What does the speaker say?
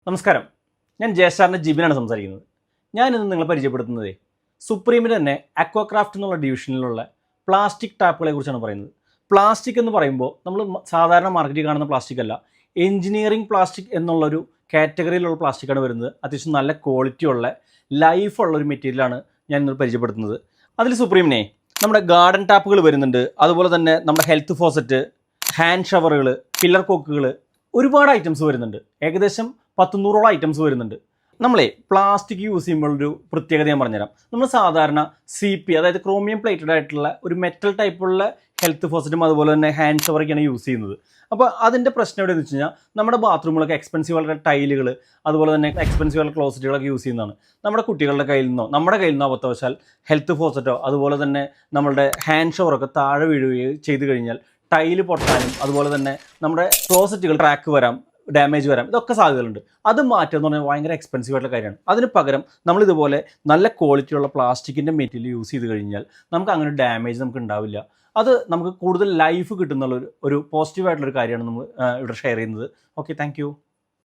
നമസ്കാരം, ഞാൻ ജയസ്റ്റാറിൻ്റെ ജിബിനാണ് സംസാരിക്കുന്നത്. ഞാനിന്ന് നിങ്ങളെ പരിചയപ്പെടുത്തുന്നത് സുപ്രീമിൻ്റെ തന്നെ അക്വാക്രാഫ്റ്റ് എന്നുള്ള ഡിവിഷനിലുള്ള പ്ലാസ്റ്റിക് ടാപ്പുകളെ കുറിച്ചാണ് പറയുന്നത്. പ്ലാസ്റ്റിക് എന്ന് പറയുമ്പോൾ നമ്മൾ സാധാരണ മാർക്കറ്റിൽ കാണുന്ന പ്ലാസ്റ്റിക് അല്ല, എഞ്ചിനീയറിംഗ് പ്ലാസ്റ്റിക് എന്നുള്ളൊരു കാറ്റഗറിയിലുള്ള പ്ലാസ്റ്റിക്കാണ് വരുന്നത്. അത്യാവശ്യം നല്ല ക്വാളിറ്റി ഉള്ള ലൈഫുള്ള ഒരു മെറ്റീരിയലാണ് ഞാൻ ഇന്ന് പരിചയപ്പെടുത്തുന്നത്. അതിൽ സുപ്രീമിനെ നമ്മുടെ ഗാർഡൻ ടാപ്പുകൾ വരുന്നുണ്ട്, അതുപോലെ തന്നെ നമ്മുടെ ഹെൽത്ത് ഫോസറ്റ്, ഹാൻഡ് ഷവറുകൾ, പില്ലർ കോക്കുകൾ, ഒരുപാട് ഐറ്റംസ് വരുന്നുണ്ട്. ഏകദേശം 100-100ഓളം ഐറ്റംസ് വരുന്നുണ്ട്. നമ്മളെ പ്ലാസ്റ്റിക് യൂസ് ചെയ്യുമ്പോഴൊരു പ്രത്യേകത ഞാൻ പറഞ്ഞുതരാം. നമ്മൾ സാധാരണ CP, അതായത് ക്രോമിയം പ്ലേറ്റഡ് ആയിട്ടുള്ള ഒരു മെറ്റൽ ടൈപ്പുള്ള ഹെൽത്ത് ഫോസറ്റും അതുപോലെ തന്നെ ഹാൻഡ് ഷവറൊക്കെയാണ് യൂസ് ചെയ്യുന്നത്. അപ്പോൾ അതിൻ്റെ പ്രശ്നം എവിടെയെന്ന് വെച്ച് കഴിഞ്ഞാൽ നമ്മുടെ ബാത്റൂമുകളൊക്കെ എക്സ്പെൻസീവ് ആയിട്ടുള്ള ടൈലുകൾ, അതുപോലെ തന്നെ എക്സ്പെൻസീവ് ആയിട്ടുള്ള ക്ലോസറ്റുകളൊക്കെ യൂസ് ചെയ്യുന്നതാണ്. നമ്മുടെ കുട്ടികളുടെ കയ്യിൽ നിന്നോ നമ്മുടെ കയ്യിൽ നിന്നോ അബദ്ധവശാൽ ഹെൽത്ത് ഫോസറ്റോ അതുപോലെ തന്നെ നമ്മളുടെ ഹാൻഡ് ഷവറൊക്കെ താഴെ വീഴുകയോ ചെയ്ത് കഴിഞ്ഞാൽ ടൈല് പൊട്ടാനും അതുപോലെ തന്നെ നമ്മുടെ ക്ലോസറ്റുകൾ ട്രാക്ക് വരാം, ഡാമേജ് വരാം, ഇതൊക്കെ സാധ്യതകളുണ്ട്. അത് മാറ്റുക എന്ന് പറഞ്ഞാൽ ഭയങ്കര എക്സ്പെൻസീവ് ആയിട്ടുള്ള കാര്യമാണ്. അതിന് പകരം നമ്മളിതുപോലെ നല്ല ക്വാളിറ്റിയുള്ള പ്ലാസ്റ്റിക്കിൻ്റെ മെറ്റീരിയൽ യൂസ് ചെയ്ത് കഴിഞ്ഞാൽ നമുക്ക് അങ്ങനെ ഡാമേജ് നമുക്ക് ഉണ്ടാവില്ല. അത് നമുക്ക് കൂടുതൽ ലൈഫ് കിട്ടുന്നുള്ള ഒരു പോസിറ്റീവായിട്ടുള്ളൊരു കാര്യമാണ് നമ്മൾ ഇവിടെ ഷെയർ ചെയ്യുന്നത്. Okay, thank